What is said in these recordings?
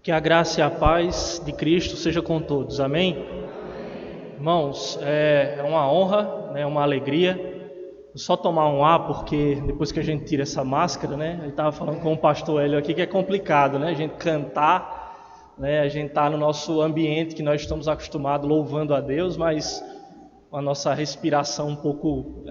Que a graça e a paz de Cristo seja com todos, amém? Irmãos, é uma honra, é uma alegria. Vou só tomar um ar, porque depois que a gente tira essa máscara, né? Ele estava falando com o pastor Hélio aqui que é complicado, né? A gente cantar, né? A gente está no nosso ambiente que nós estamos acostumados louvando a Deus, mas com a nossa respiração um pouco...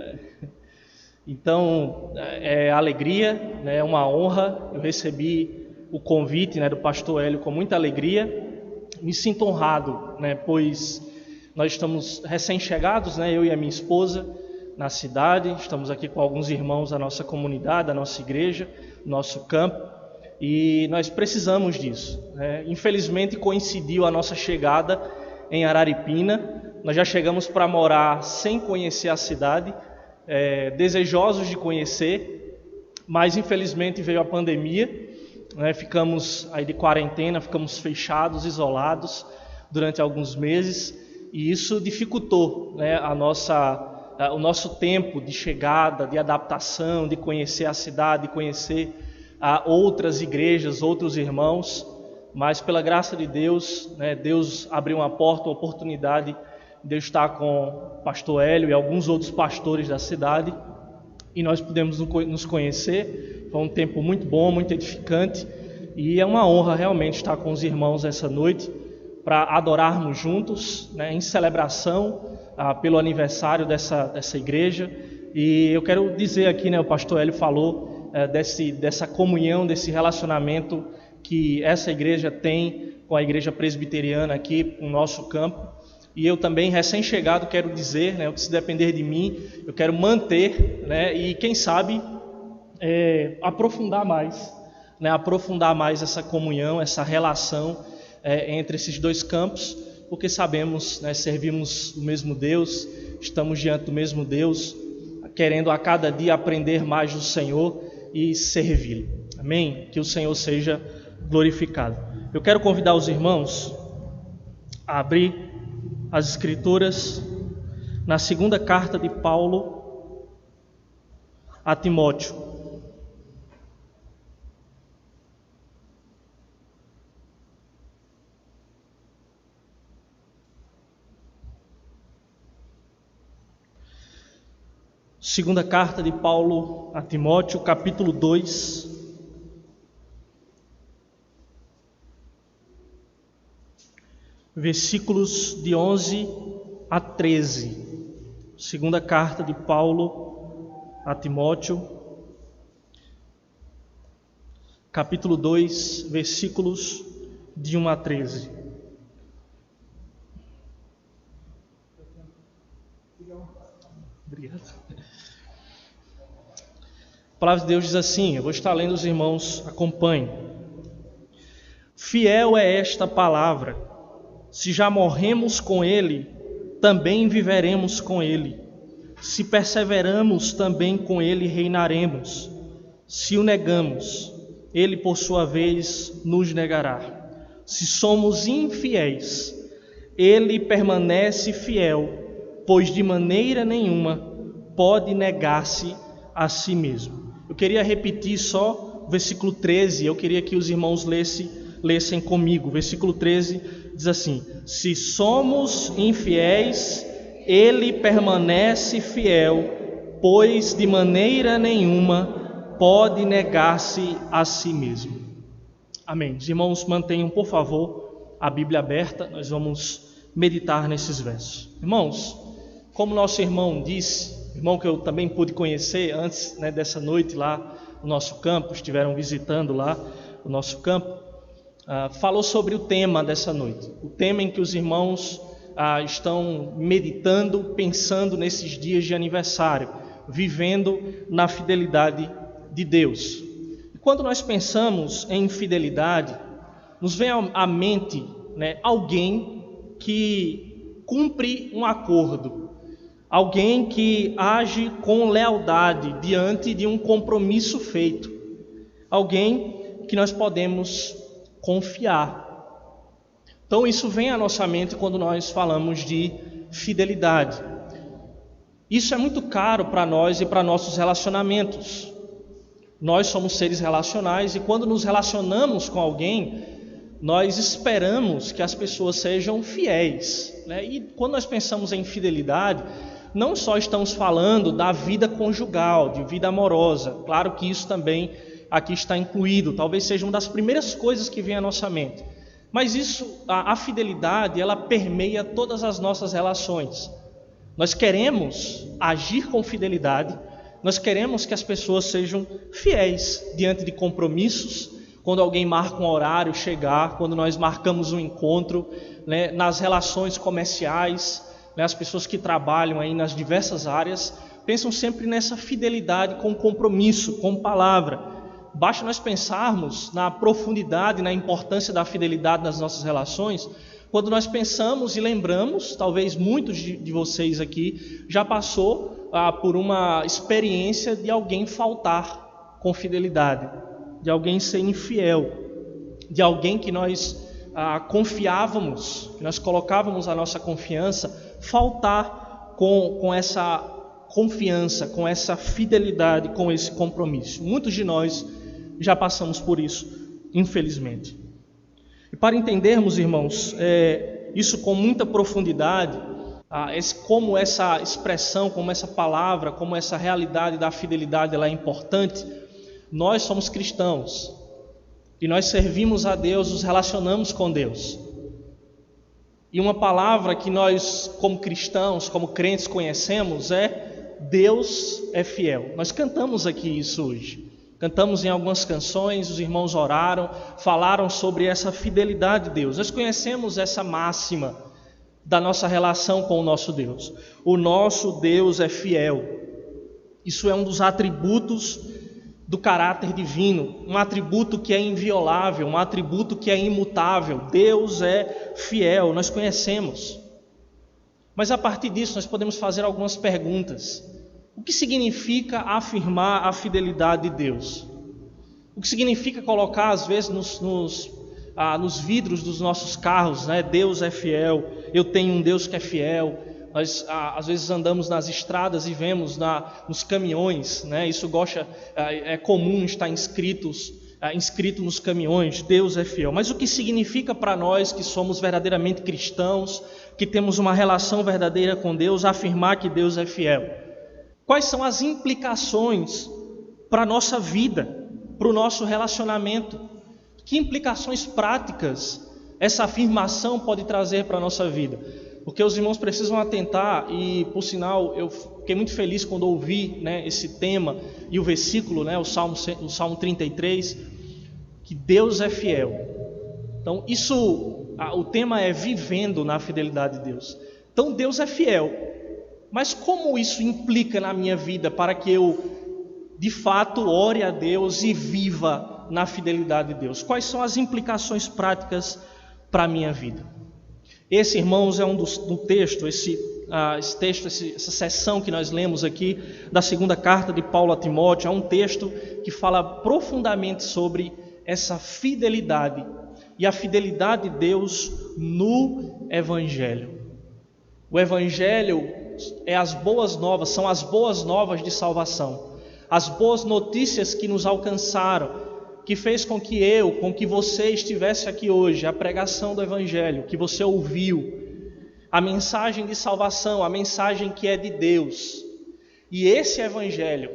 Então, é alegria, né? É uma honra. Eu recebi o convite, né, do pastor Hélio com muita alegria. Me sinto honrado, né? Pois nós estamos recém-chegados, né? Eu e a minha esposa na cidade. Estamos aqui com alguns irmãos da nossa comunidade, da nossa igreja, nosso campo, e nós precisamos disso, né? Infelizmente coincidiu a nossa chegada em Araripina. Nós já chegamos para morar sem conhecer a cidade, desejosos de conhecer, mas infelizmente veio a pandemia, né? Ficamos aí de quarentena, ficamos fechados, isolados durante alguns meses, e isso dificultou, né, o nosso tempo de chegada, de adaptação, de conhecer a cidade, de conhecer outras igrejas, outros irmãos. Mas pela graça de Deus, né, Deus abriu uma porta, uma oportunidade. Deus está com o pastor Hélio e alguns outros pastores da cidade, e nós pudemos nos conhecer. Foi um tempo muito bom, muito edificante, e é uma honra realmente estar com os irmãos essa noite para adorarmos juntos, né, em celebração pelo aniversário dessa igreja. E eu quero dizer aqui, né, o pastor Hélio falou dessa comunhão, desse relacionamento que essa igreja tem com a igreja presbiteriana aqui no nosso campo. E eu também, recém-chegado, quero dizer, né, se depender de mim, eu quero manter, né, e quem sabe aprofundar mais essa comunhão, essa relação entre esses dois campos, porque sabemos, né, servimos o mesmo Deus, estamos diante do mesmo Deus, querendo a cada dia aprender mais do Senhor e servi-lo. Amém? Que o Senhor seja glorificado. Eu quero convidar os irmãos a abrir as Escrituras na segunda carta de Paulo a Timóteo. Segunda carta de Paulo a Timóteo, capítulo 2. Versículos de 11 a 13. Segunda carta de Paulo a Timóteo, capítulo 2, versículos de 1 a 13. Obrigado. A palavra de Deus diz assim, eu vou estar lendo, os irmãos acompanhem. Fiel é esta palavra. Se já morremos com Ele, também viveremos com Ele. Se perseveramos, também com Ele reinaremos. Se o negamos, Ele por sua vez nos negará. Se somos infiéis, Ele permanece fiel, pois de maneira nenhuma pode negar-se a si mesmo. Eu queria repetir só o versículo 13, eu queria que os irmãos lessem comigo. Versículo 13 diz assim: se somos infiéis, Ele permanece fiel, pois de maneira nenhuma pode negar-se a si mesmo. Amém. Os irmãos mantenham, por favor, a Bíblia aberta, nós vamos meditar nesses versos. Irmãos, como nosso irmão disse, irmão que eu também pude conhecer antes, né, dessa noite lá no nosso campo, estiveram visitando lá o nosso campo, falou sobre o tema dessa noite, o tema em que os irmãos estão meditando, pensando nesses dias de aniversário, vivendo na fidelidade de Deus. E quando nós pensamos em fidelidade, nos vem à mente, né, alguém que cumpre um acordo, alguém que age com lealdade diante de um compromisso feito, alguém que nós podemos confiar. Então isso vem à nossa mente quando nós falamos de fidelidade. Isso é muito caro para nós e para nossos relacionamentos. Nós somos seres relacionais e quando nos relacionamos com alguém, nós esperamos que as pessoas sejam fiéis, né? E quando nós pensamos em fidelidade, não só estamos falando da vida conjugal, de vida amorosa. Claro que isso também aqui está incluído, talvez seja uma das primeiras coisas que vem à nossa mente. Mas isso, a fidelidade, ela permeia todas as nossas relações. Nós queremos agir com fidelidade, nós queremos que as pessoas sejam fiéis diante de compromissos, quando alguém marca um horário, chegar, quando nós marcamos um encontro, né, nas relações comerciais, né, as pessoas que trabalham aí nas diversas áreas, pensam sempre nessa fidelidade com compromisso, com palavra. Basta nós pensarmos na profundidade, na importância da fidelidade nas nossas relações, quando nós pensamos e lembramos, talvez muitos de vocês aqui já passou por uma experiência de alguém faltar com fidelidade, de alguém ser infiel, de alguém que nós confiávamos, que nós colocávamos a nossa confiança, faltar com essa confiança, com essa fidelidade, com esse compromisso. Muitos de nós já passamos por isso, infelizmente. E para entendermos, irmãos, isso com muita profundidade, como essa expressão, como essa palavra, como essa realidade da fidelidade ela é importante, nós somos cristãos e nós servimos a Deus, nos relacionamos com Deus. E uma palavra que nós, como cristãos, como crentes, conhecemos é Deus é fiel. Nós cantamos aqui isso hoje. Cantamos em algumas canções, os irmãos oraram, falaram sobre essa fidelidade de Deus. Nós conhecemos essa máxima da nossa relação com o nosso Deus. O nosso Deus é fiel. Isso é um dos atributos do caráter divino, um atributo que é inviolável, um atributo que é imutável. Deus é fiel, nós conhecemos. Mas a partir disso nós podemos fazer algumas perguntas. O que significa afirmar a fidelidade de Deus? O que significa colocar às vezes nos vidros dos nossos carros, né? Deus é fiel, eu tenho um Deus que é fiel. Nós às vezes andamos nas estradas e vemos nos caminhões, né? Isso é comum estar inscrito nos caminhões, Deus é fiel. Mas o que significa para nós que somos verdadeiramente cristãos, que temos uma relação verdadeira com Deus, afirmar que Deus é fiel? Quais são as implicações para a nossa vida, para o nosso relacionamento? Que implicações práticas essa afirmação pode trazer para a nossa vida? Porque os irmãos precisam atentar, e por sinal eu fiquei muito feliz quando ouvi, né, esse tema e o versículo, né, o Salmo 33, que Deus é fiel. Então o tema é vivendo na fidelidade de Deus. Então Deus é fiel. Mas como isso implica na minha vida para que eu, de fato, ore a Deus e viva na fidelidade de Deus? Quais são as implicações práticas para a minha vida? Esse, irmãos, é do texto, essa seção que nós lemos aqui, da segunda carta de Paulo a Timóteo, é um texto que fala profundamente sobre essa fidelidade e a fidelidade de Deus no Evangelho. O Evangelho é as boas novas, são as boas novas de salvação, as boas notícias que nos alcançaram, que fez com que você estivesse aqui hoje, a pregação do Evangelho, que você ouviu, a mensagem de salvação, a mensagem que é de Deus. E esse Evangelho,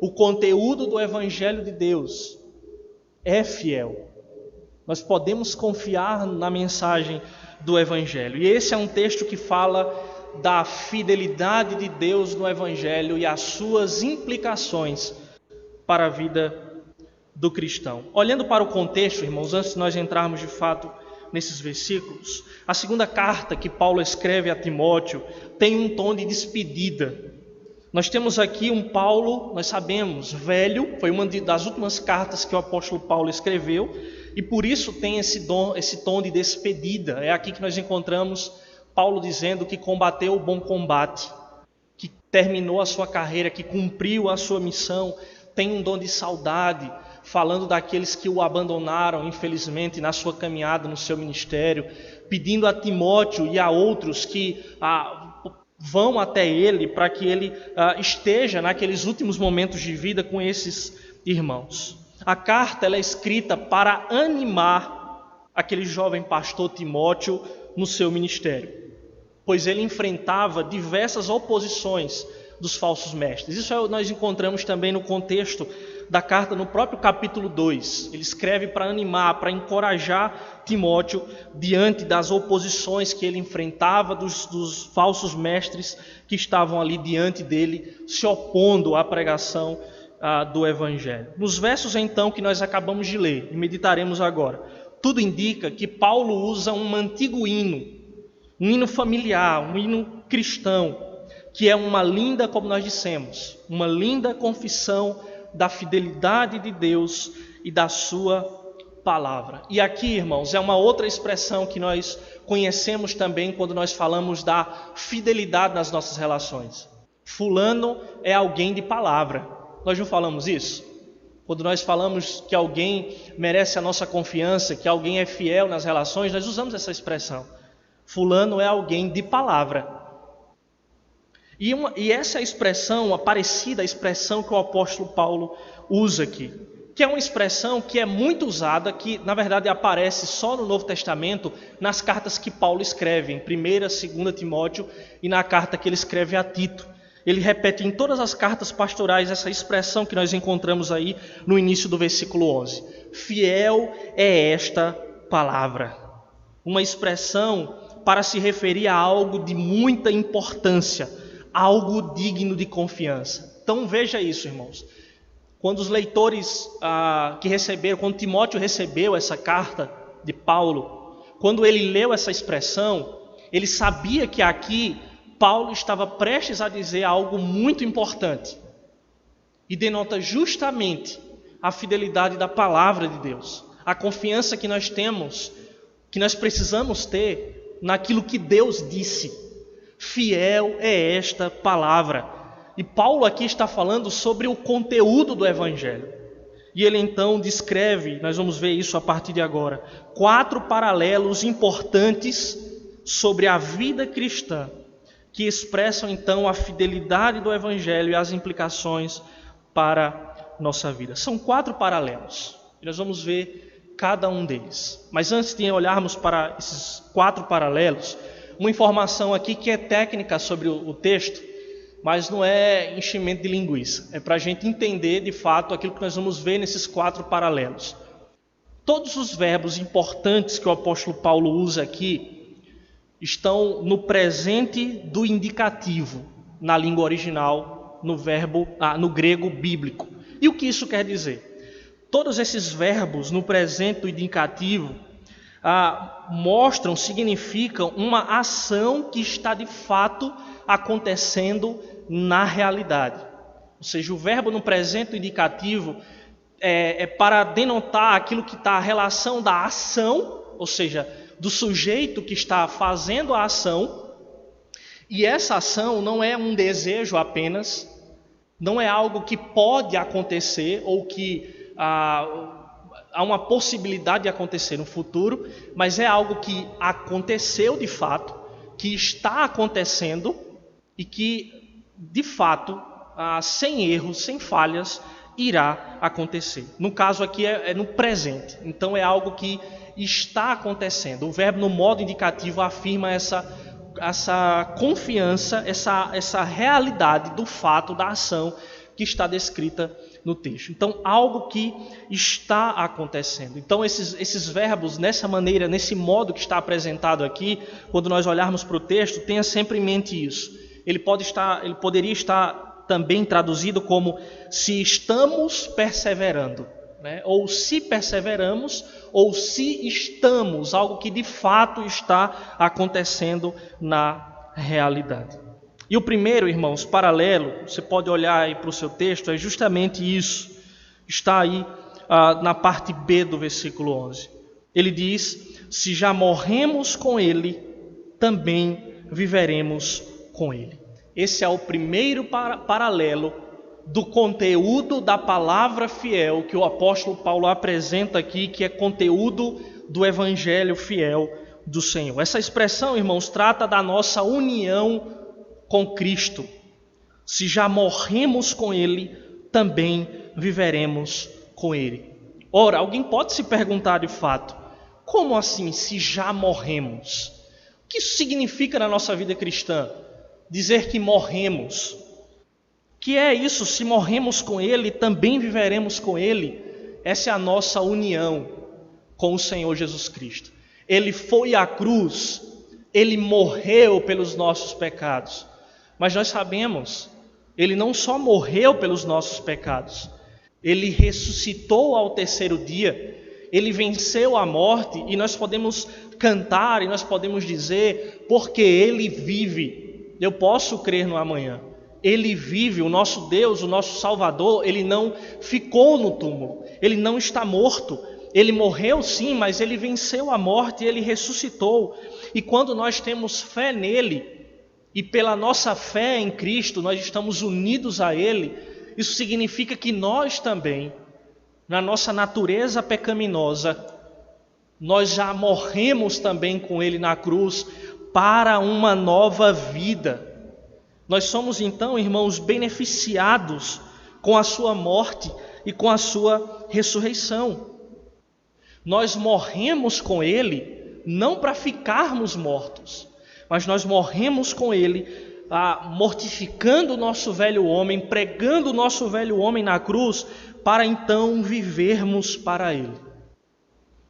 o conteúdo do Evangelho de Deus, é fiel. Nós podemos confiar na mensagem do Evangelho. E esse é um texto que fala da fidelidade de Deus no Evangelho e as suas implicações para a vida do cristão. Olhando para o contexto, irmãos, antes de nós entrarmos de fato nesses versículos, a segunda carta que Paulo escreve a Timóteo tem um tom de despedida. Nós temos aqui um Paulo, nós sabemos, velho, foi uma das últimas cartas que o apóstolo Paulo escreveu, e por isso tem esse tom de despedida. É aqui que nós encontramos Paulo dizendo que combateu o bom combate, que terminou a sua carreira, que cumpriu a sua missão, tem um dom de saudade, falando daqueles que o abandonaram, infelizmente, na sua caminhada, no seu ministério, pedindo a Timóteo e a outros que vão até ele, para que ele esteja naqueles últimos momentos de vida com esses irmãos. A carta ela é escrita para animar aquele jovem pastor Timóteo no seu ministério, pois ele enfrentava diversas oposições dos falsos mestres. Isso nós encontramos também no contexto da carta, no próprio capítulo 2. Ele escreve para animar, para encorajar Timóteo diante das oposições que ele enfrentava dos falsos mestres que estavam ali diante dele, se opondo à pregação do Evangelho. Nos versos então que nós acabamos de ler e meditaremos agora, tudo indica que Paulo usa um antigo hino, um hino familiar, um hino cristão, que é uma linda, como nós dissemos, uma linda confissão da fidelidade de Deus e da sua palavra. E aqui, irmãos, é uma outra expressão que nós conhecemos também quando nós falamos da fidelidade nas nossas relações. Fulano é alguém de palavra. Nós não falamos isso? Quando nós falamos que alguém merece a nossa confiança, que alguém é fiel nas relações, nós usamos essa expressão. Fulano é alguém de palavra. E essa expressão, a parecida expressão que o apóstolo Paulo usa aqui, que é uma expressão que é muito usada, que na verdade aparece só no Novo Testamento, nas cartas que Paulo escreve, em 1ª, 2ª Timóteo e na carta que ele escreve a Tito. Ele repete em todas as cartas pastorais essa expressão que nós encontramos aí no início do versículo 11. Fiel é esta palavra. Uma expressão para se referir a algo de muita importância, algo digno de confiança. Então veja isso, irmãos. Quando os leitores quando Timóteo recebeu essa carta de Paulo, quando ele leu essa expressão, ele sabia que aqui Paulo estava prestes a dizer algo muito importante e denota justamente a fidelidade da palavra de Deus, a confiança que nós temos, que nós precisamos ter naquilo que Deus disse. Fiel é esta palavra. E Paulo aqui está falando sobre o conteúdo do Evangelho. E ele então descreve, nós vamos ver isso a partir de agora, 4 paralelos importantes sobre a vida cristã, que expressam então a fidelidade do Evangelho e as implicações para a nossa vida. São 4 paralelos, e nós vamos ver cada um deles. Mas antes de olharmos para esses 4 paralelos, uma informação aqui que é técnica sobre o texto, mas não é enchimento de linguiça. É para a gente entender de fato aquilo que nós vamos ver nesses 4 paralelos. Todos os verbos importantes que o apóstolo Paulo usa aqui estão no presente do indicativo, na língua original, no grego bíblico. E o que isso quer dizer? Todos esses verbos no presente do indicativo significam uma ação que está de fato acontecendo na realidade. Ou seja, o verbo no presente do indicativo é para denotar aquilo que está a relação da ação, ou seja, do sujeito que está fazendo a ação, e essa ação não é um desejo apenas, não é algo que pode acontecer ou que há uma possibilidade de acontecer no futuro, mas é algo que aconteceu de fato, que está acontecendo e que de fato, sem erros, sem falhas, irá acontecer. No caso aqui é no presente, então é algo que está acontecendo. O verbo no modo indicativo afirma essa confiança, essa realidade do fato, da ação que está descrita no texto. Então, algo que está acontecendo. Então, esses verbos, nessa maneira, nesse modo que está apresentado aqui, quando nós olharmos para o texto, tenha sempre em mente isso. Ele poderia estar também traduzido como se estamos perseverando, né? Ou se perseveramos, ou se estamos, algo que de fato está acontecendo na realidade. E o primeiro, irmãos, paralelo, você pode olhar aí para o seu texto, é justamente isso. Está aí na parte B do versículo 11. Ele diz, se já morremos com ele, também viveremos com ele. Esse é o primeiro paralelo do conteúdo da palavra fiel que o apóstolo Paulo apresenta aqui, que é conteúdo do evangelho fiel do Senhor. Essa expressão, irmãos, trata da nossa união com Cristo. Se já morremos com ele, também viveremos com ele. Ora, alguém pode se perguntar de fato, Como assim, se já morremos? O que isso significa na nossa vida cristã? Dizer que morremos. O que é isso? Se morremos com Ele, também viveremos com Ele. Essa é a nossa união com o Senhor Jesus Cristo. Ele foi à cruz, Ele morreu pelos nossos pecados. Mas nós sabemos, Ele não só morreu pelos nossos pecados, Ele ressuscitou ao terceiro dia, Ele venceu a morte, e nós podemos cantar e nós podemos dizer, porque Ele vive, eu posso crer no amanhã. Ele vive, o nosso Deus, o nosso Salvador, Ele não ficou no túmulo, Ele não está morto. Ele morreu sim, mas Ele venceu a morte e Ele ressuscitou. E quando nós temos fé nele, e pela nossa fé em Cristo, nós estamos unidos a Ele, isso significa que nós também, na nossa natureza pecaminosa, nós já morremos também com Ele na cruz para uma nova vida. Nós somos então, irmãos, beneficiados com a sua morte e com a sua ressurreição. Nós morremos com Ele não para ficarmos mortos, mas nós morremos com Ele, mortificando o nosso velho homem, pregando o nosso velho homem na cruz, para então vivermos para Ele.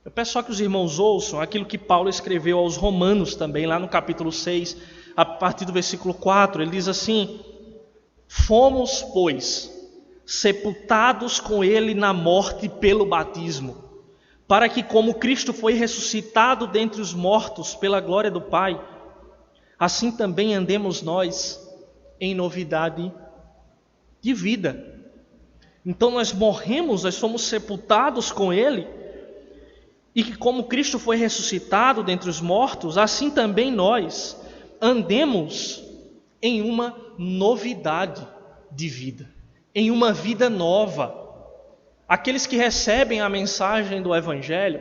Eu peço só que os irmãos ouçam aquilo que Paulo escreveu aos Romanos também, lá no capítulo 6, a partir do versículo 4, ele diz assim: fomos, pois, sepultados com Ele na morte pelo batismo, para que, como Cristo foi ressuscitado dentre os mortos pela glória do Pai, assim também andemos nós em novidade de vida. Então nós morremos, nós somos sepultados com Ele, e que como Cristo foi ressuscitado dentre os mortos, assim também nós andemos em uma novidade de vida, em uma vida nova. Aqueles que recebem a mensagem do Evangelho,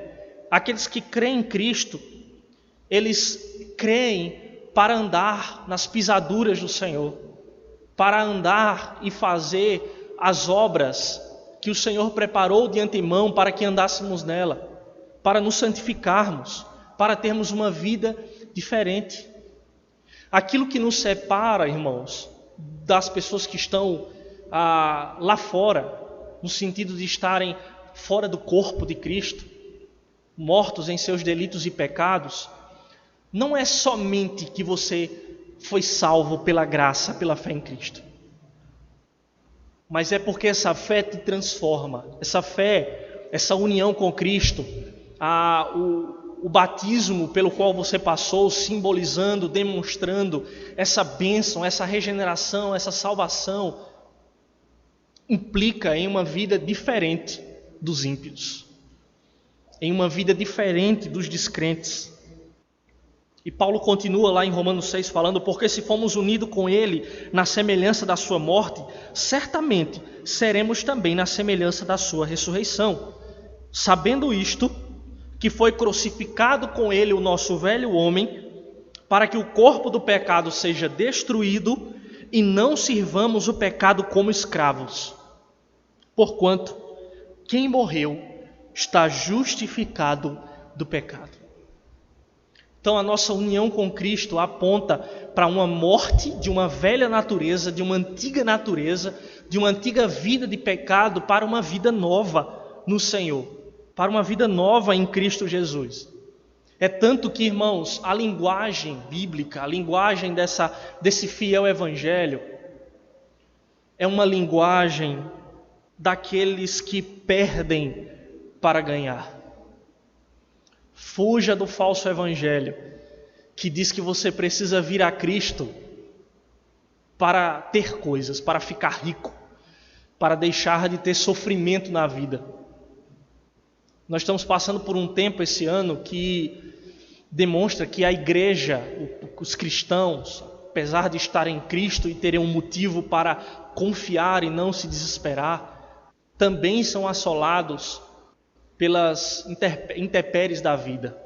aqueles que creem em Cristo, eles creem para andar nas pisaduras do Senhor, para andar e fazer as obras que o Senhor preparou de antemão para que andássemos nela, para nos santificarmos, para termos uma vida diferente. Aquilo que nos separa, irmãos, das pessoas que estão lá fora, no sentido de estarem fora do corpo de Cristo, mortos em seus delitos e pecados, não é somente que você foi salvo pela graça, pela fé em Cristo, mas é porque essa fé te transforma, essa fé, essa união com Cristo, o batismo pelo qual você passou, simbolizando, demonstrando essa bênção, essa regeneração, essa salvação, implica em uma vida diferente dos ímpios, em uma vida diferente dos descrentes. E Paulo continua lá em Romanos 6 falando: porque se fomos unidos com Ele na semelhança da sua morte, certamente seremos também na semelhança da sua ressurreição. Sabendo isto, que foi crucificado com Ele o nosso velho homem, para que o corpo do pecado seja destruído e não sirvamos o pecado como escravos. Porquanto, quem morreu está justificado do pecado. Então a nossa união com Cristo aponta para uma morte de uma velha natureza, de uma antiga natureza, de uma antiga vida de pecado, para uma vida nova no Senhor, para uma vida nova em Cristo Jesus. É tanto que, irmãos, a linguagem bíblica, a linguagem desse fiel evangelho, é uma linguagem daqueles que perdem para ganhar. Fuja do falso evangelho, que diz que você precisa vir a Cristo para ter coisas, para ficar rico, para deixar de ter sofrimento na vida. Nós estamos passando por um tempo esse ano que demonstra que a igreja, os cristãos, apesar de estarem em Cristo e terem um motivo para confiar e não se desesperar, também são assolados pelas intempéries da vida.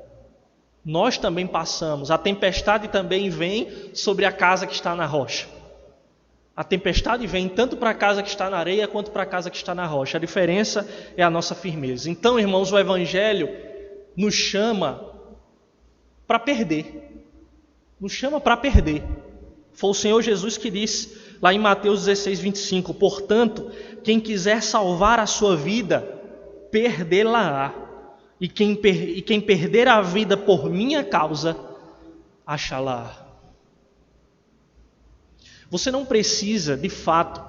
Nós também passamos, a tempestade também vem sobre a casa que está na rocha. A tempestade vem tanto para a casa que está na areia quanto para a casa que está na rocha. A diferença é a nossa firmeza. Então, irmãos, o Evangelho nos chama para perder. Nos chama para perder. Foi o Senhor Jesus que disse lá em Mateus 16, 25: portanto, quem quiser salvar a sua vida, perdê-la-á. E quem perder a vida por minha causa, achá-la-á. Você não precisa, de fato,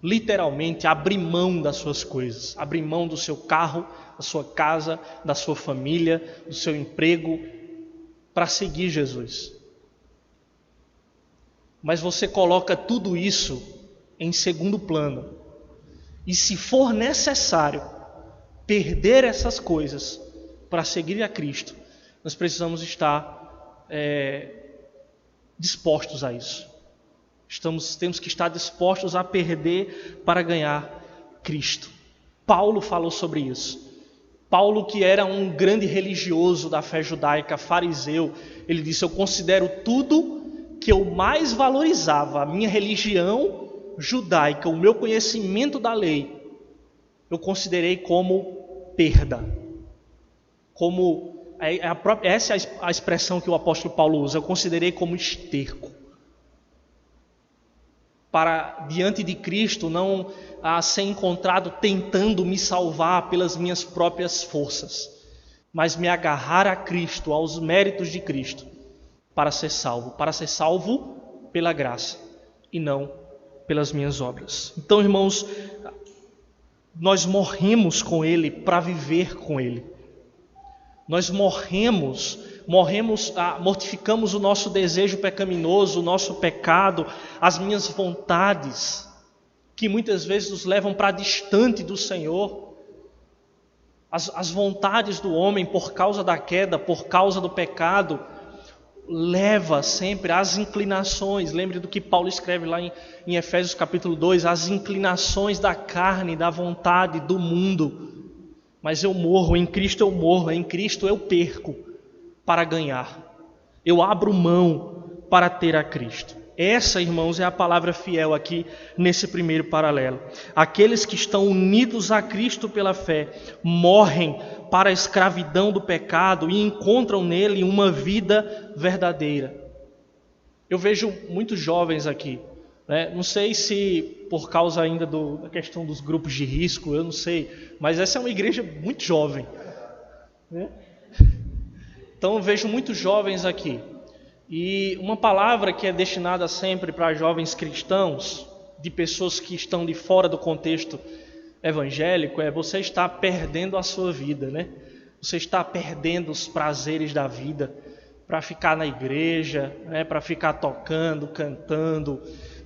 literalmente, abrir mão das suas coisas. Abrir mão do seu carro, da sua casa, da sua família, do seu emprego, para seguir Jesus. Mas você coloca tudo isso em segundo plano. E se for necessário perder essas coisas para seguir a Cristo, nós precisamos estar dispostos a isso. Temos que estar dispostos a perder para ganhar Cristo. Paulo falou sobre isso. Paulo, que era um grande religioso da fé judaica, fariseu, ele disse: eu considero tudo que eu mais valorizava, a minha religião judaica, o meu conhecimento da lei, eu considerei como perda. Essa é a expressão que o apóstolo Paulo usa. Eu considerei como esterco. Para diante de Cristo não ser encontrado tentando me salvar pelas minhas próprias forças, mas me agarrar a Cristo, aos méritos de Cristo, para ser salvo pela graça e não pelas minhas obras. Então, irmãos, nós morremos com Ele para viver com Ele. Nós mortificamos o nosso desejo pecaminoso, o nosso pecado, as minhas vontades, que muitas vezes nos levam para distante do Senhor. As vontades do homem, por causa da queda, por causa do pecado, leva sempre às inclinações. Lembre do que Paulo escreve lá em Efésios capítulo 2, as inclinações da carne, da vontade, do mundo. Mas eu morro, em Cristo eu morro, em Cristo eu perco para ganhar. Eu abro mão para ter a Cristo. Essa, irmãos, é a palavra fiel aqui nesse primeiro paralelo. Aqueles que estão unidos a Cristo pela fé morrem para a escravidão do pecado e encontram nele uma vida verdadeira. Eu vejo muitos jovens aqui, né? Não sei se por causa ainda da questão dos grupos de risco, eu não sei, mas essa é uma igreja muito jovem, né? Então eu vejo muitos jovens aqui. E uma palavra que é destinada sempre para jovens cristãos, de pessoas que estão de fora do contexto evangélico, é: você está perdendo a sua vida, né? Você está perdendo os prazeres da vida para ficar na igreja, né? Para ficar tocando, cantando,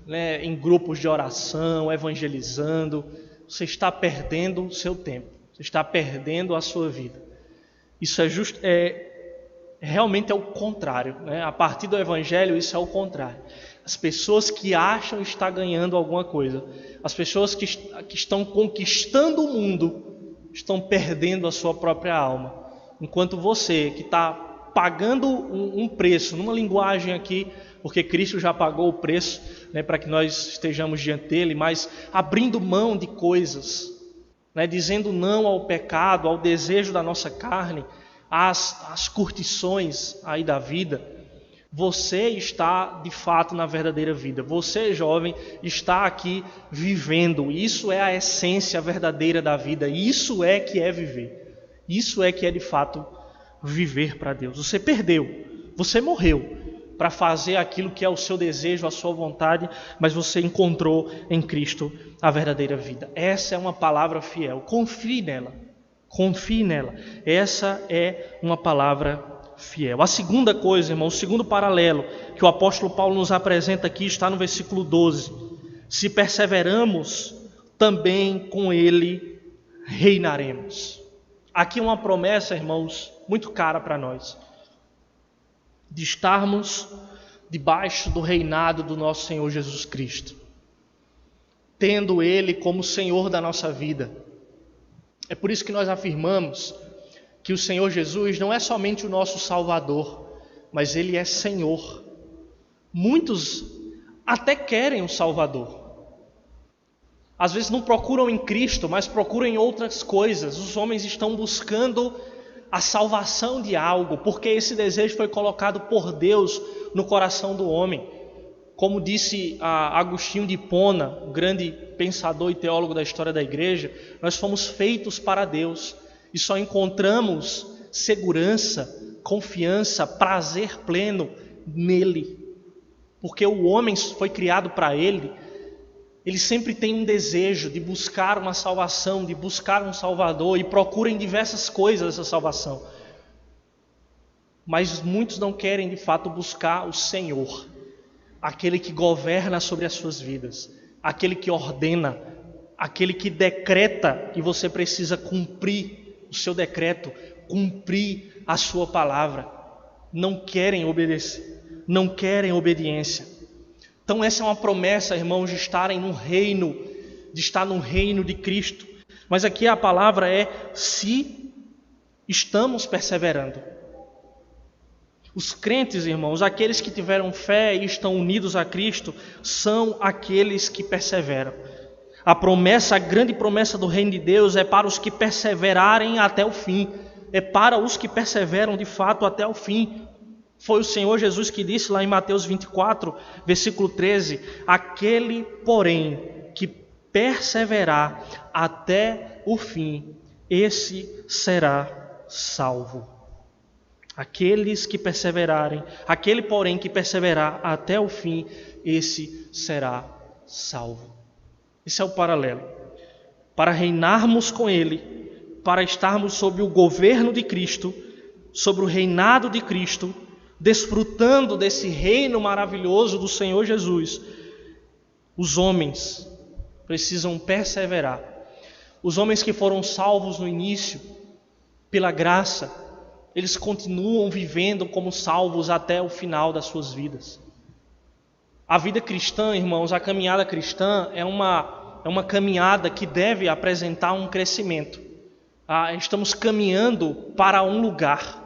né? Em grupos de oração, evangelizando. Você está perdendo o seu tempo, você está perdendo a sua vida. Isso realmente é o contrário, né? A partir do Evangelho, isso é o contrário. As pessoas que acham estar ganhando alguma coisa, as pessoas que estão conquistando o mundo, estão perdendo a sua própria alma. Enquanto você, que está pagando um preço, numa linguagem aqui, porque Cristo já pagou o preço, né, para que nós estejamos diante dele, mas abrindo mão de coisas, né, dizendo não ao pecado, ao desejo da nossa carne, as curtições aí da vida, você está de fato na verdadeira vida. Você, jovem, está aqui vivendo. Isso é a essência verdadeira da vida. Isso é que é viver. Isso é que é de fato viver para Deus. Você perdeu, você morreu para fazer aquilo que é o seu desejo, a sua vontade, mas você encontrou em Cristo a verdadeira vida. Essa é uma palavra fiel. Confie nela. Confie nela. Essa é uma palavra fiel. A segunda coisa, irmão, o segundo paralelo que o apóstolo Paulo nos apresenta aqui está no versículo 12. Se perseveramos, também com ele reinaremos. Aqui uma promessa, irmãos, muito cara para nós, de estarmos debaixo do reinado do nosso Senhor Jesus Cristo, tendo Ele como Senhor da nossa vida. É por isso que nós afirmamos que o Senhor Jesus não é somente o nosso Salvador, mas Ele é Senhor. Muitos até querem um Salvador. Às vezes não procuram em Cristo, mas procuram em outras coisas. Os homens estão buscando a salvação de algo, porque esse desejo foi colocado por Deus no coração do homem. Como disse Agostinho de Hipona, o grande pensador e teólogo da história da igreja, nós fomos feitos para Deus e só encontramos segurança, confiança, prazer pleno nele. Porque o homem foi criado para ele sempre tem um desejo de buscar uma salvação, de buscar um Salvador, e procura em diversas coisas essa salvação. Mas muitos não querem de fato buscar o Senhor, aquele que governa sobre as suas vidas, aquele que ordena, aquele que decreta, e você precisa cumprir o seu decreto, cumprir a sua palavra. Não querem obedecer, não querem obediência. Então essa é uma promessa, irmãos, de estarem no reino, de estar no reino de Cristo. Mas aqui a palavra é se estamos perseverando. Os crentes, irmãos, aqueles que tiveram fé e estão unidos a Cristo, são aqueles que perseveram. A promessa, a grande promessa do reino de Deus é para os que perseverarem até o fim. É para os que perseveram de fato até o fim. Foi o Senhor Jesus que disse lá em Mateus 24, versículo 13: aquele, porém, que perseverar até o fim, esse será salvo. Aqueles que perseverarem, aquele, porém, que perseverar até o fim, esse será salvo. Esse é o paralelo. Para reinarmos com Ele, para estarmos sob o governo de Cristo, sobre o reinado de Cristo, desfrutando desse reino maravilhoso do Senhor Jesus, os homens precisam perseverar. Os homens que foram salvos no início, pela graça, eles continuam vivendo como salvos até o final das suas vidas. A vida cristã, irmãos, a caminhada cristã é uma caminhada que deve apresentar um crescimento. Estamos caminhando para um lugar.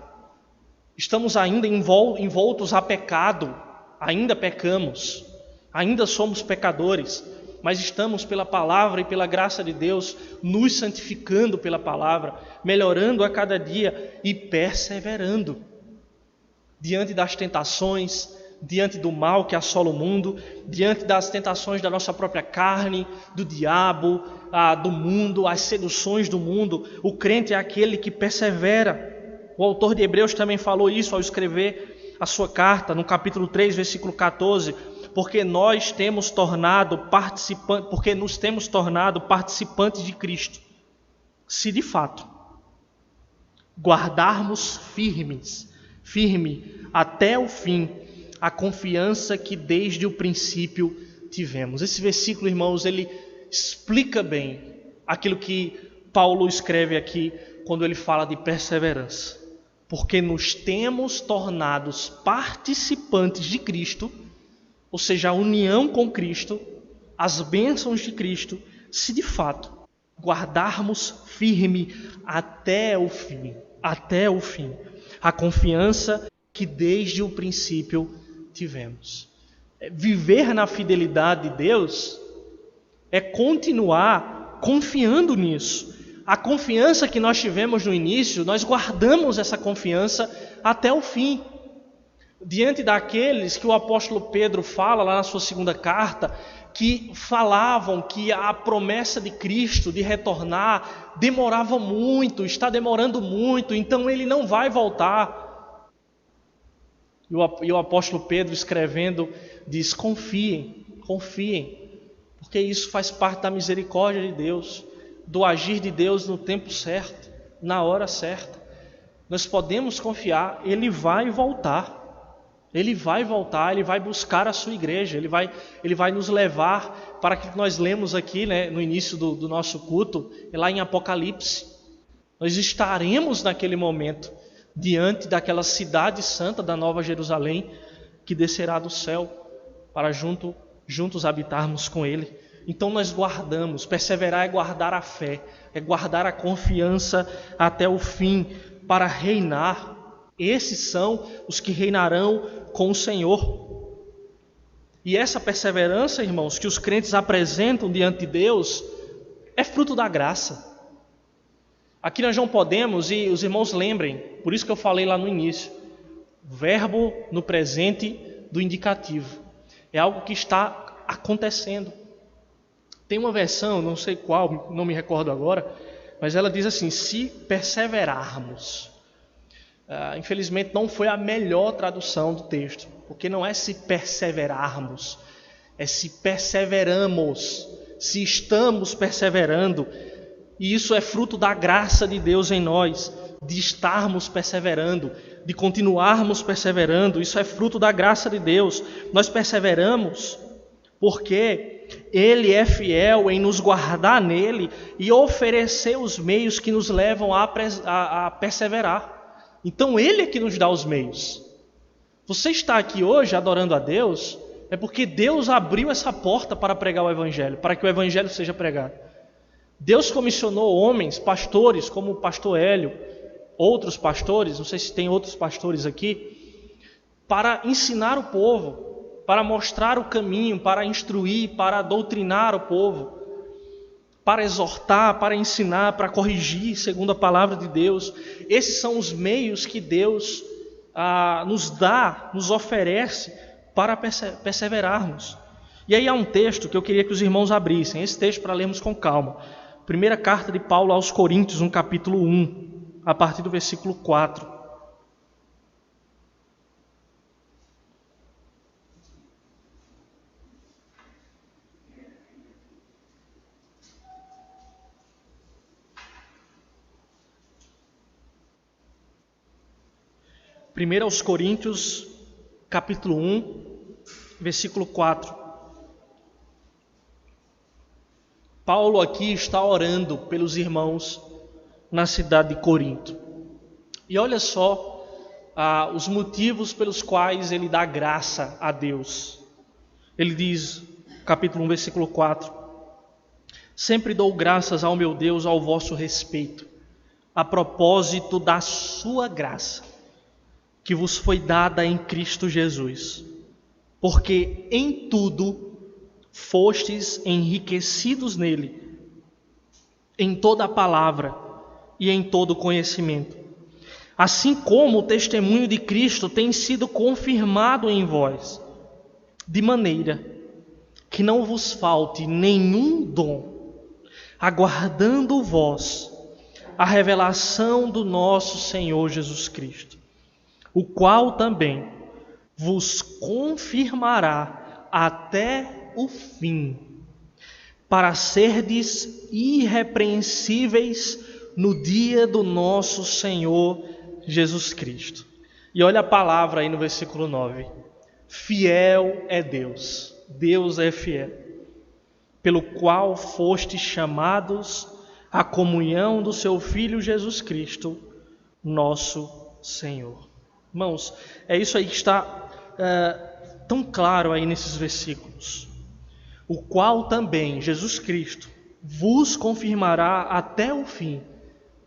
Estamos ainda envoltos a pecado, ainda pecamos, ainda somos pecadores, mas estamos pela palavra e pela graça de Deus nos santificando pela palavra, melhorando a cada dia e perseverando diante das tentações, diante do mal que assola o mundo, diante das tentações da nossa própria carne, do diabo, do mundo, as seduções do mundo. O crente é aquele que persevera. O autor de Hebreus também falou isso ao escrever a sua carta, no capítulo 3, versículo 14, porque nos temos tornado participantes de Cristo, se de fato guardarmos firme até o fim a confiança que desde o princípio tivemos. Esse versículo, irmãos, ele explica bem aquilo que Paulo escreve aqui quando ele fala de perseverança. Porque nos temos tornados participantes de Cristo, ou seja, a união com Cristo, as bênçãos de Cristo, se de fato guardarmos firme até o fim, a confiança que desde o princípio tivemos. Viver na fidelidade de Deus é continuar confiando nisso. A confiança que nós tivemos no início, nós guardamos essa confiança até o fim. Diante daqueles que o apóstolo Pedro fala lá na sua segunda carta, que falavam que a promessa de Cristo de retornar demorava muito, está demorando muito, então ele não vai voltar. E o apóstolo Pedro escrevendo diz: confiem, porque isso faz parte da misericórdia de Deus, do agir de Deus no tempo certo, na hora certa. Nós podemos confiar, Ele vai voltar. Ele vai voltar, Ele vai buscar a sua igreja, Ele vai nos levar para que nós lemos aqui, né, no início do nosso culto, lá em Apocalipse. Nós estaremos naquele momento diante daquela cidade santa da Nova Jerusalém que descerá do céu para juntos habitarmos com Ele. Então nós guardamos, perseverar é guardar a fé, é guardar a confiança até o fim para reinar. Esses são os que reinarão com o Senhor. E essa perseverança, irmãos, que os crentes apresentam diante de Deus, é fruto da graça. Aqui nós não podemos, e os irmãos lembrem, por isso que eu falei lá no início, verbo no presente do indicativo. É algo que está acontecendo. Tem uma versão, não sei qual, não me recordo agora, mas ela diz assim: se perseverarmos. Infelizmente não foi a melhor tradução do texto, porque não é se perseverarmos, é se perseveramos, se estamos perseverando. E isso é fruto da graça de Deus em nós, de estarmos perseverando, de continuarmos perseverando. Isso é fruto da graça de Deus. Nós perseveramos porque Ele é fiel em nos guardar nele e oferecer os meios que nos levam a perseverar. Então Ele é que nos dá os meios. Você está aqui hoje adorando a Deus, é porque Deus abriu essa porta para pregar o Evangelho, para que o Evangelho seja pregado. Deus comissionou homens, pastores, como o pastor Hélio, outros pastores, não sei se tem outros pastores aqui, para ensinar o povo, para mostrar o caminho, para instruir, para doutrinar o povo, para exortar, para ensinar, para corrigir, segundo a palavra de Deus. Esses são os meios que Deus nos dá, nos oferece para perseverarmos. E aí há um texto que eu queria que os irmãos abrissem, esse texto para lermos com calma. Primeira carta de Paulo aos Coríntios, no capítulo 1, a partir do versículo 4. Primeiro aos Coríntios, capítulo 1, versículo 4. Paulo aqui está orando pelos irmãos na cidade de Corinto. E olha só os motivos pelos quais ele dá graça a Deus. Ele diz, capítulo 1, versículo 4: sempre dou graças ao meu Deus ao vosso respeito, a propósito da sua graça, que vos foi dada em Cristo Jesus, porque em tudo fostes enriquecidos nele, em toda a palavra e em todo conhecimento, assim como o testemunho de Cristo tem sido confirmado em vós, de maneira que não vos falte nenhum dom, aguardando vós a revelação do nosso Senhor Jesus Cristo, o qual também vos confirmará até o fim, para serdes irrepreensíveis no dia do nosso Senhor Jesus Cristo. E olha a palavra aí no versículo 9: fiel é Deus, Deus é fiel, pelo qual fostes chamados à comunhão do seu Filho Jesus Cristo, nosso Senhor. Irmãos, é isso aí que está tão claro aí nesses versículos. O qual também, Jesus Cristo, vos confirmará até o fim,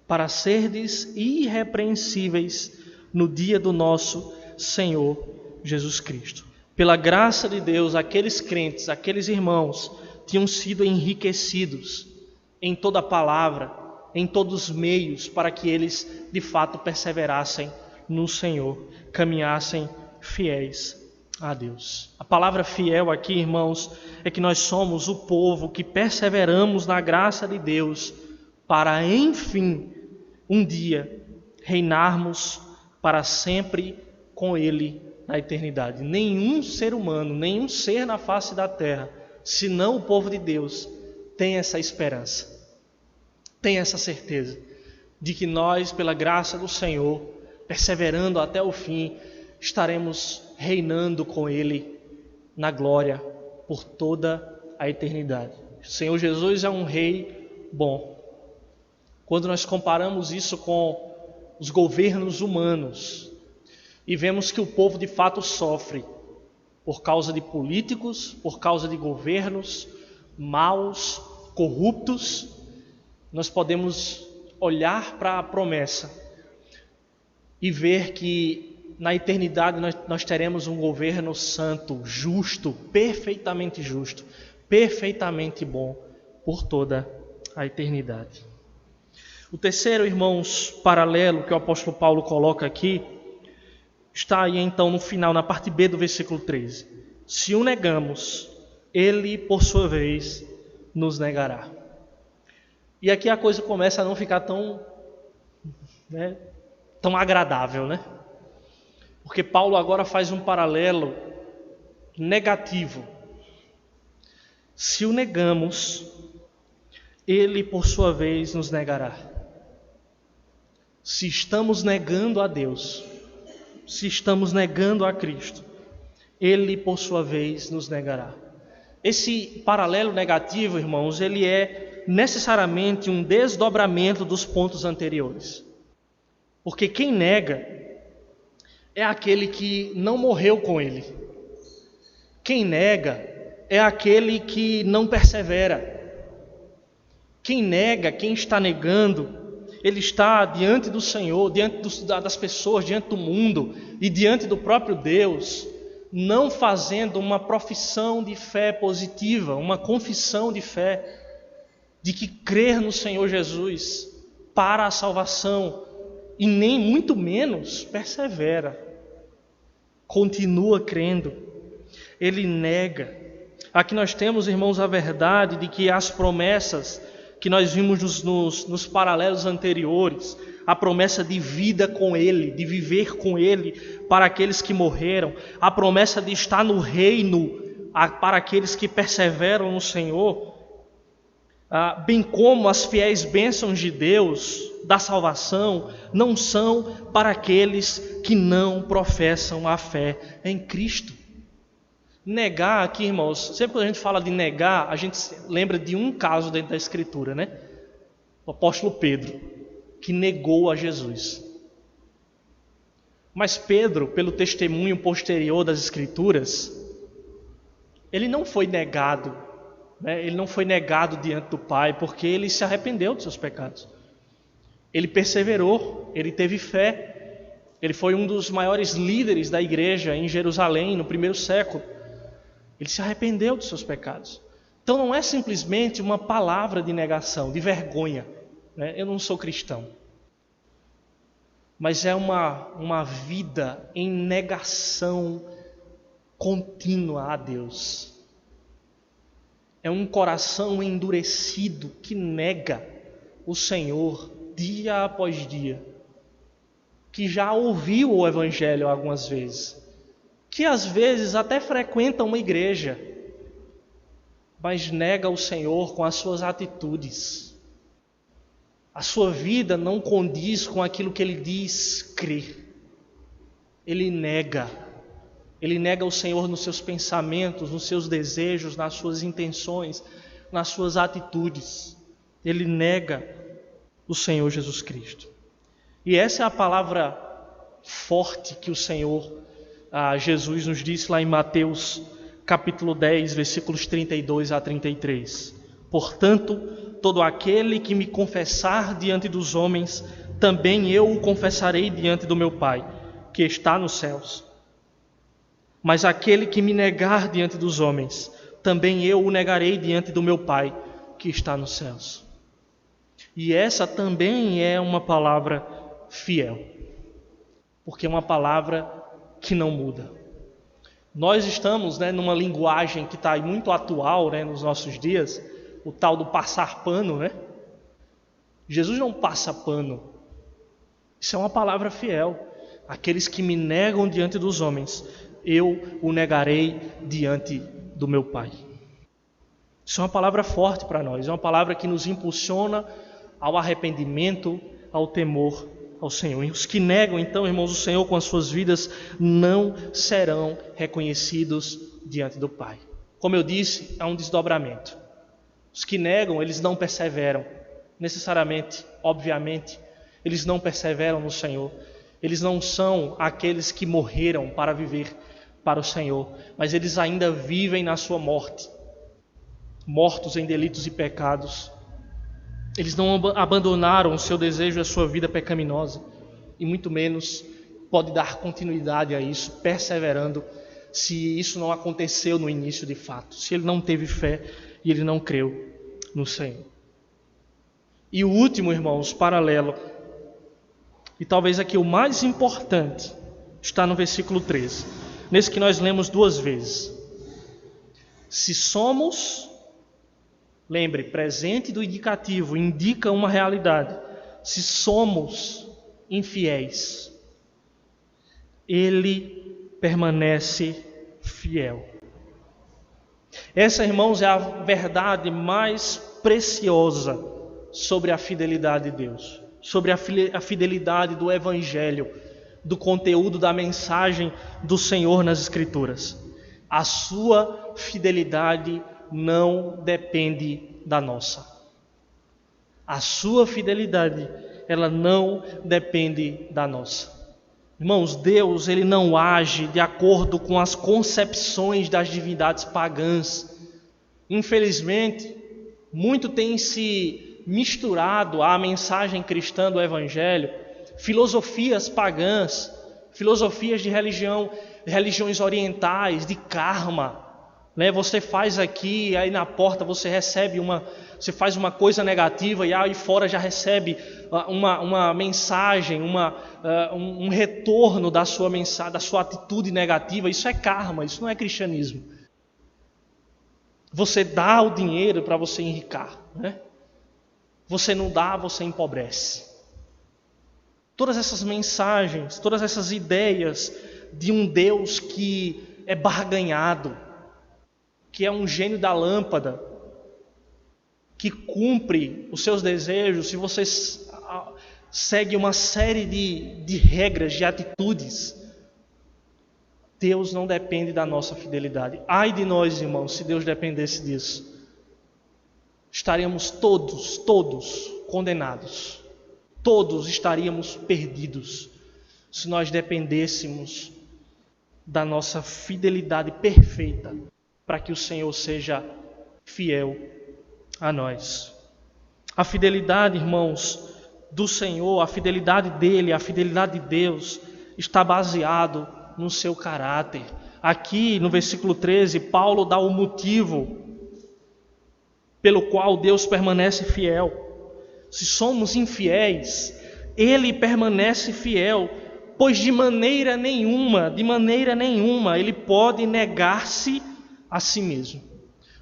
para serdes irrepreensíveis no dia do nosso Senhor Jesus Cristo. Pela graça de Deus, aqueles crentes, aqueles irmãos, tinham sido enriquecidos em toda a palavra, em todos os meios, para que eles de fato perseverassem no Senhor, caminhassem fiéis a Deus. A palavra fiel aqui, irmãos, é que nós somos o povo que perseveramos na graça de Deus para, enfim, um dia reinarmos para sempre com Ele na eternidade. Nenhum ser humano, nenhum ser na face da terra, senão o povo de Deus, tem essa esperança, tem essa certeza de que nós, pela graça do Senhor, perseverando até o fim, estaremos reinando com Ele na glória por toda a eternidade. O Senhor Jesus é um Rei bom. Quando nós comparamos isso com os governos humanos e vemos que o povo de fato sofre por causa de políticos, por causa de governos maus, corruptos, nós podemos olhar para a promessa e ver que na eternidade nós teremos um governo santo, justo, perfeitamente bom por toda a eternidade. O terceiro, irmãos, paralelo que o apóstolo Paulo coloca aqui, está aí então no final, na parte B do versículo 13. Se o negamos, ele, por sua vez, nos negará. E aqui a coisa começa a não ficar tão agradável, né? Porque Paulo agora faz um paralelo negativo. Se o negamos, ele, por sua vez, nos negará. Se estamos negando a Deus, se estamos negando a Cristo, ele, por sua vez, nos negará. Esse paralelo negativo, irmãos, ele é necessariamente um desdobramento dos pontos anteriores. Porque quem nega é aquele que não morreu com ele. Quem nega é aquele que não persevera. Quem nega, quem está negando, ele está diante do Senhor, diante das pessoas, diante do mundo e diante do próprio Deus, não fazendo uma profissão de fé positiva, uma confissão de fé, de que crer no Senhor Jesus para a salvação, e nem muito menos persevera, continua crendo, ele nega. Aqui nós temos, irmãos, a verdade de que as promessas que nós vimos nos paralelos anteriores, a promessa de vida com Ele, de viver com Ele para aqueles que morreram, a promessa de estar no reino para aqueles que perseveram no Senhor, bem como as fiéis bênçãos de Deus, da salvação, não são para aqueles que não professam a fé em Cristo. Negar aqui, irmãos, sempre que a gente fala de negar, a gente lembra de um caso dentro da Escritura, né? O apóstolo Pedro, que negou a Jesus. Mas Pedro, pelo testemunho posterior das Escrituras, ele não foi negado, né? Ele não foi negado diante do Pai, porque ele se arrependeu dos seus pecados. Ele perseverou, ele teve fé. Ele foi um dos maiores líderes da igreja em Jerusalém, no primeiro século. Ele se arrependeu dos seus pecados. Então não é simplesmente uma palavra de negação, de vergonha, né? Eu não sou cristão. Mas é uma vida em negação contínua a Deus. É um coração endurecido que nega o Senhor dia após dia. Que já ouviu o Evangelho algumas vezes. Que às vezes até frequenta uma igreja, mas nega o Senhor com as suas atitudes. A sua vida não condiz com aquilo que ele diz crer. Ele nega o Senhor nos seus pensamentos, nos seus desejos, nas suas intenções, nas suas atitudes. Ele nega o Senhor Jesus Cristo. E essa é a palavra forte que o Senhor Jesus nos disse lá em Mateus capítulo 10, versículos 32 a 33. Portanto, todo aquele que me confessar diante dos homens, também eu o confessarei diante do meu Pai, que está nos céus. Mas aquele que me negar diante dos homens, também eu o negarei diante do meu Pai, que está nos céus. E essa também é uma palavra fiel, porque é uma palavra que não muda. Nós estamos, numa linguagem que está muito atual, nos nossos dias, o tal do passar pano, né? Jesus não passa pano. Isso é uma palavra fiel. Aqueles que me negam diante dos homens, eu o negarei diante do meu Pai. Isso é uma palavra forte para nós. É uma palavra que nos impulsiona ao arrependimento, ao temor ao Senhor. E os que negam, então, irmãos, o Senhor com as suas vidas não serão reconhecidos diante do Pai. Como eu disse, é um desdobramento. Os que negam, eles não perseveram. Necessariamente, obviamente, eles não perseveram no Senhor. Eles não são aqueles que morreram para viver para o Senhor, mas eles ainda vivem na sua morte, mortos em delitos e pecados. Eles não abandonaram o seu desejo e a sua vida pecaminosa, e muito menos pode dar continuidade a isso, perseverando, se isso não aconteceu no início de fato, se ele não teve fé e ele não creu no Senhor. E o último, irmãos, paralelo, e talvez aqui o mais importante, está no versículo 13, nesse que nós lemos 2 vezes. Se somos, lembre, presente do indicativo, indica uma realidade. Se somos infiéis, Ele permanece fiel. Essa, irmãos, é a verdade mais preciosa sobre a fidelidade de Deus, sobre a fidelidade do Evangelho, do conteúdo da mensagem do Senhor nas Escrituras. A sua fidelidade não depende da nossa. A sua fidelidade, ela não depende da nossa. Irmãos, Deus, Ele não age de acordo com as concepções das divindades pagãs. Infelizmente, muito tem se misturado à mensagem cristã do Evangelho, filosofias pagãs, filosofias de religiões orientais, de karma. Você faz aqui, aí na porta você recebe você faz uma coisa negativa e aí fora já recebe uma mensagem, um retorno da sua mensagem, da sua atitude negativa. Isso é karma, isso não é cristianismo. Você dá o dinheiro para você enricar, né? Você não dá, você empobrece. Todas essas mensagens, todas essas ideias de um Deus que é barganhado, que é um gênio da lâmpada, que cumpre os seus desejos, se você segue uma série de regras, de atitudes, Deus não depende da nossa fidelidade. Ai de nós, irmãos, se Deus dependesse disso. Estaríamos todos condenados. Todos estaríamos perdidos se nós dependêssemos da nossa fidelidade perfeita para que o Senhor seja fiel a nós. A fidelidade, irmãos, do Senhor, a fidelidade dele, a fidelidade de Deus está baseado no seu caráter. Aqui no versículo 13, Paulo dá o motivo pelo qual Deus permanece fiel. Se somos infiéis, Ele permanece fiel, pois de maneira nenhuma, Ele pode negar-se a si mesmo.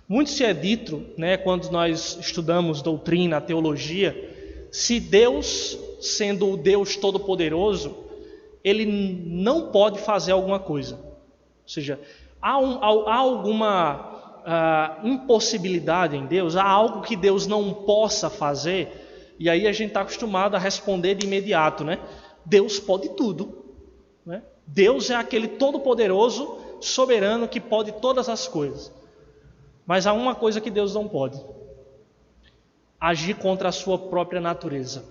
Muito se é dito, quando nós estudamos doutrina, teologia, se Deus, sendo o Deus Todo-Poderoso, Ele não pode fazer alguma coisa. Ou seja, há alguma impossibilidade em Deus, há algo que Deus não possa fazer, e aí a gente está acostumado a responder de imediato, Deus pode tudo. Deus é aquele Todo-Poderoso, soberano, que pode todas as coisas. Mas há uma coisa que Deus não pode: agir contra a sua própria natureza.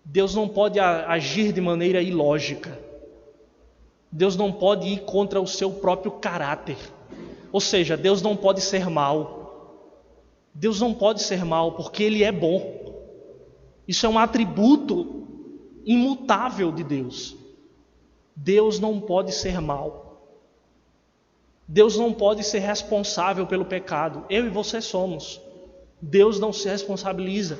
Deus não pode agir de maneira ilógica. Deus não pode ir contra o seu próprio caráter. Ou seja, Deus não pode ser mau. Deus não pode ser mau porque Ele é bom. Isso é um atributo imutável de Deus. Deus não pode ser mau. Deus não pode ser responsável pelo pecado. Eu e você somos. Deus não se responsabiliza.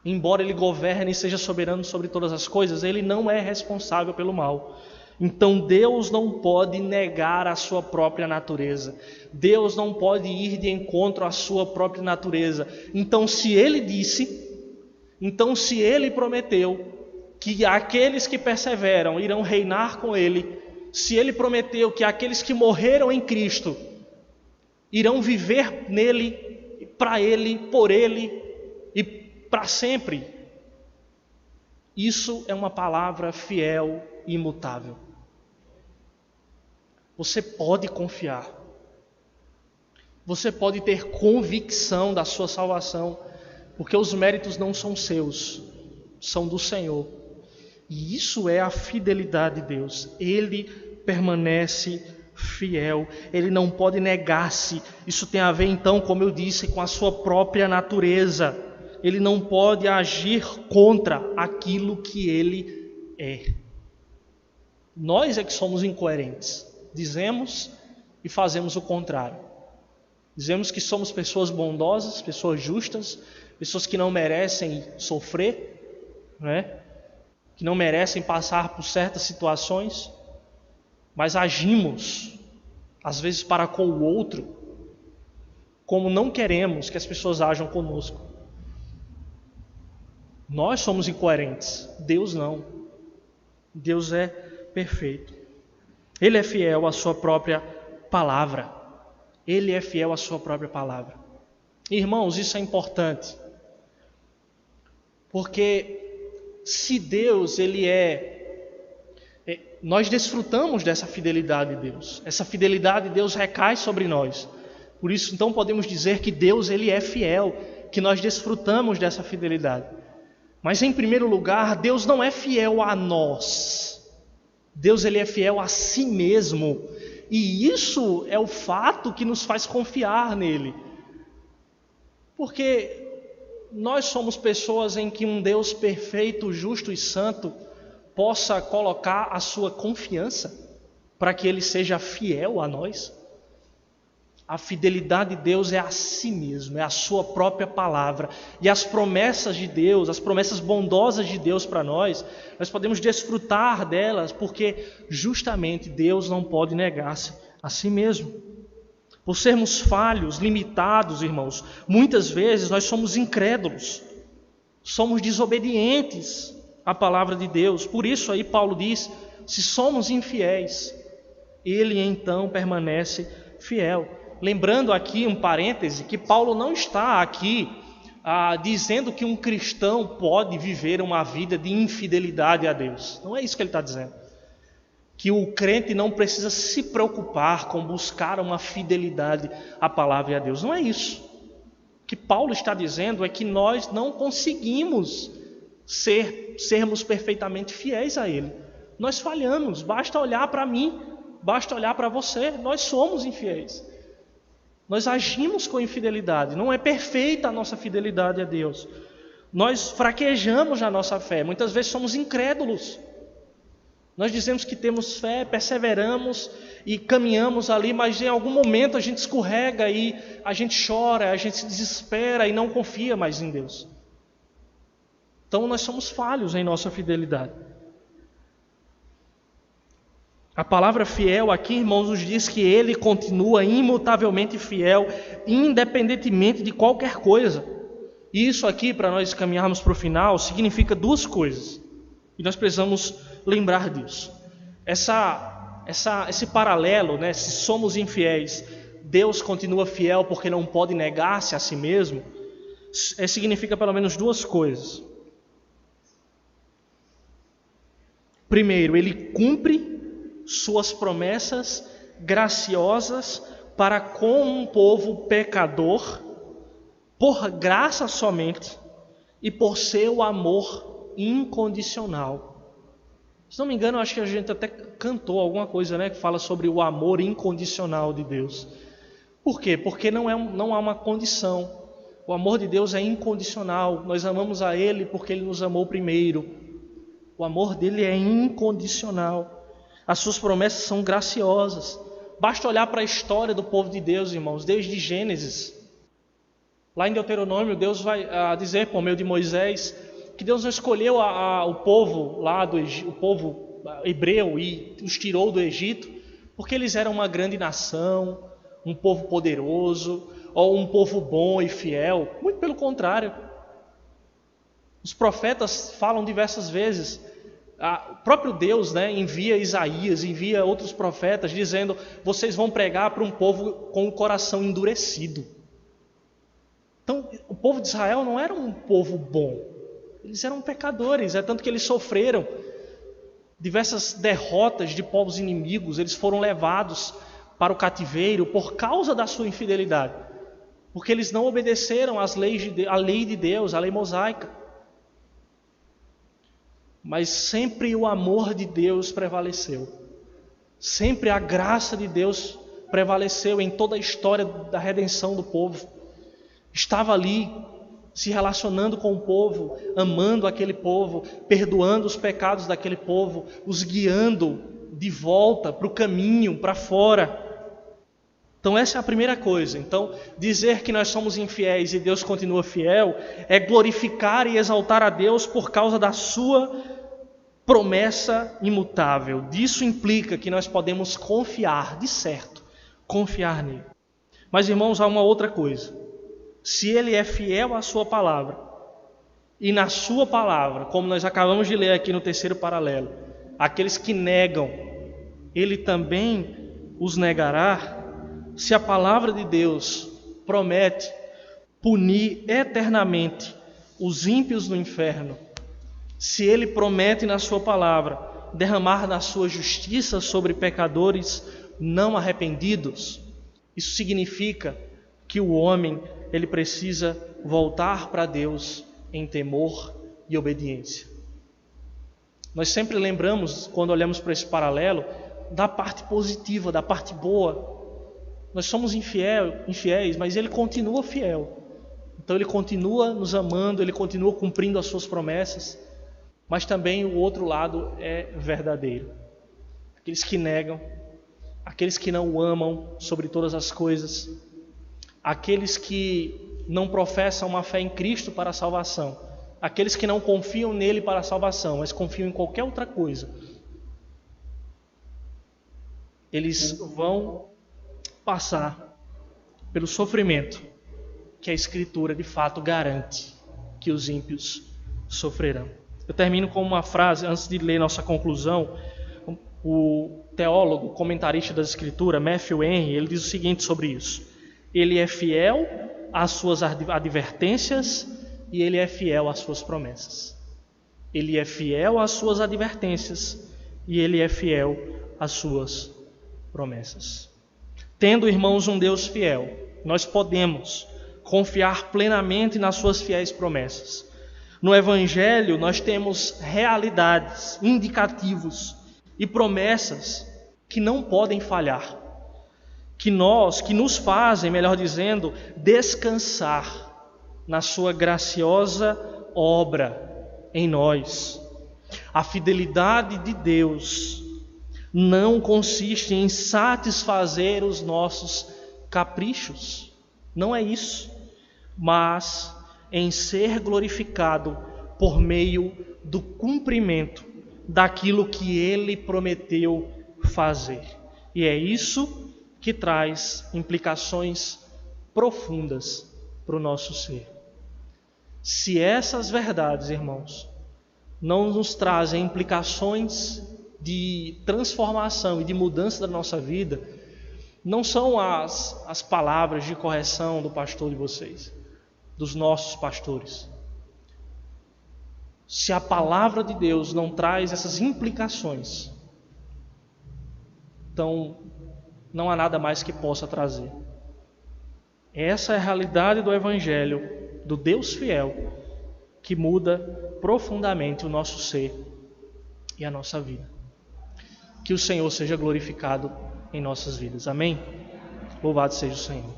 Embora Ele governe e seja soberano sobre todas as coisas, Ele não é responsável pelo mal. Então Deus não pode negar a sua própria natureza. Deus não pode ir de encontro à sua própria natureza. Então se Ele prometeu que aqueles que perseveram irão reinar com Ele, se Ele prometeu que aqueles que morreram em Cristo irão viver nele, para Ele, por Ele e para sempre, isso é uma palavra fiel e imutável. Você pode confiar. Você pode ter convicção da sua salvação, porque os méritos não são seus, são do Senhor. E isso é a fidelidade de Deus. Ele permanece fiel. Ele não pode negar-se. Isso tem a ver, então, como eu disse, com a sua própria natureza. Ele não pode agir contra aquilo que Ele é. Nós é que somos incoerentes. Dizemos e fazemos o contrário. Dizemos que somos pessoas bondosas, pessoas justas, pessoas que não merecem sofrer, né? Que não merecem passar por certas situações, mas agimos, às vezes para com o outro, como não queremos que as pessoas ajam conosco. Nós somos incoerentes, Deus não. Deus é perfeito. Ele é fiel à sua própria palavra. Ele é fiel à sua própria palavra. Irmãos, isso é importante. Porque se Deus, nós desfrutamos dessa fidelidade de Deus. Essa fidelidade de Deus recai sobre nós. Por isso, então, podemos dizer que Deus, Ele é fiel, que nós desfrutamos dessa fidelidade. Mas, em primeiro lugar, Deus não é fiel a nós. Deus, Ele é fiel a si mesmo. E isso é o fato que nos faz confiar nele. Porque nós somos pessoas em que um Deus perfeito, justo e santo possa colocar a sua confiança para que Ele seja fiel a nós. A fidelidade de Deus é a si mesmo, é a sua própria palavra. E as promessas de Deus, as promessas bondosas de Deus para nós podemos desfrutar delas, porque justamente Deus não pode negar-se a si mesmo. Por sermos falhos, limitados, irmãos, muitas vezes nós somos incrédulos, somos desobedientes à palavra de Deus. Por isso aí Paulo diz, se somos infiéis, Ele então permanece fiel. Lembrando aqui um parêntese, que Paulo não está aqui dizendo que um cristão pode viver uma vida de infidelidade a Deus. Não é isso que ele está dizendo. Que o crente não precisa se preocupar com buscar uma fidelidade à palavra e a Deus. Não é isso. O que Paulo está dizendo é que nós não conseguimos sermos perfeitamente fiéis a Ele. Nós falhamos, basta olhar para mim, basta olhar para você, nós somos infiéis. Nós agimos com infidelidade, não é perfeita a nossa fidelidade a Deus. Nós fraquejamos na nossa fé, muitas vezes somos incrédulos. Nós dizemos que temos fé, perseveramos e caminhamos ali, mas em algum momento a gente escorrega e a gente chora, a gente se desespera e não confia mais em Deus. Então nós somos falhos em nossa fidelidade. A palavra fiel aqui, irmãos, nos diz que Ele continua imutavelmente fiel, independentemente de qualquer coisa. E isso aqui, para nós caminharmos para o final, significa duas coisas. E nós precisamos lembrar disso. Esse paralelo, né? Se somos infiéis, Deus continua fiel porque não pode negar-se a si mesmo, significa pelo menos duas coisas. Primeiro, Ele cumpre suas promessas graciosas para com um povo pecador, por graça somente e por seu amor incondicional. Se não me engano, acho que a gente até cantou alguma coisa, né, que fala sobre o amor incondicional de Deus. Por quê? Porque não há uma condição. O amor de Deus é incondicional. Nós amamos a Ele porque Ele nos amou primeiro. O amor dele é incondicional. As suas promessas são graciosas. Basta olhar para a história do povo de Deus, irmãos, desde Gênesis. Lá em Deuteronômio, Deus vai dizer por meio de Moisés que Deus não escolheu o povo lá do Egito, o povo hebreu, e os tirou do Egito, porque eles eram uma grande nação, um povo poderoso, ou um povo bom e fiel. Muito pelo contrário. Os profetas falam diversas vezes. O próprio Deus, né, envia Isaías, envia outros profetas, dizendo: vocês vão pregar para um povo com o coração endurecido. Então, o povo de Israel não era um povo bom. Eles eram pecadores, é tanto que eles sofreram diversas derrotas de povos inimigos. Eles foram levados para o cativeiro por causa da sua infidelidade, porque eles não obedeceram às leis a lei de Deus, a lei mosaica. Mas sempre o amor de Deus prevaleceu. Sempre a graça de Deus prevaleceu em toda a história da redenção do povo. Estava ali, se relacionando com o povo, amando aquele povo, perdoando os pecados daquele povo, os guiando de volta para o caminho, para fora. Então essa é a primeira coisa. Então dizer que nós somos infiéis e Deus continua fiel é glorificar e exaltar a Deus por causa da sua promessa imutável. Disso implica que nós podemos confiar, de certo, confiar nele. Mas irmãos, há uma outra coisa. Se ele é fiel à sua palavra, e na sua palavra, como nós acabamos de ler aqui no terceiro paralelo, aqueles que negam, ele também os negará. Se a palavra de Deus promete punir eternamente os ímpios no inferno, se ele promete na sua palavra derramar na sua justiça sobre pecadores não arrependidos, isso significa que o homem ele precisa voltar para Deus em temor e obediência. Nós sempre lembramos, quando olhamos para esse paralelo, da parte positiva, da parte boa. Nós somos infiéis, mas ele continua fiel. Então ele continua nos amando, ele continua cumprindo as suas promessas, mas também o outro lado é verdadeiro. Aqueles que negam, aqueles que não o amam sobre todas as coisas, aqueles que não professam uma fé em Cristo para a salvação, aqueles que não confiam nele para a salvação, mas confiam em qualquer outra coisa, eles vão passar pelo sofrimento que a Escritura de fato garante que os ímpios sofrerão. Eu termino com uma frase, antes de ler nossa conclusão. O teólogo, comentarista das Escrituras, Matthew Henry, ele diz o seguinte sobre isso: ele é fiel às suas advertências e ele é fiel às suas promessas. Ele é fiel às suas advertências e ele é fiel às suas promessas. Tendo, irmãos, um Deus fiel, nós podemos confiar plenamente nas suas fiéis promessas. No Evangelho nós temos realidades, indicativos e promessas que não podem falhar, que nos fazem, melhor dizendo, descansar na sua graciosa obra em nós. A fidelidade de Deus não consiste em satisfazer os nossos caprichos, não é isso, mas em ser glorificado por meio do cumprimento daquilo que Ele prometeu fazer. E é isso que traz implicações profundas para o nosso ser. Se essas verdades, irmãos, não nos trazem implicações de transformação e de mudança da nossa vida, não são as palavras de correção do pastor de vocês, dos nossos pastores. Se a palavra de Deus não traz essas implicações, então não há nada mais que possa trazer. Essa é a realidade do Evangelho, do Deus fiel, que muda profundamente o nosso ser e a nossa vida. Que o Senhor seja glorificado em nossas vidas. Amém? Louvado seja o Senhor.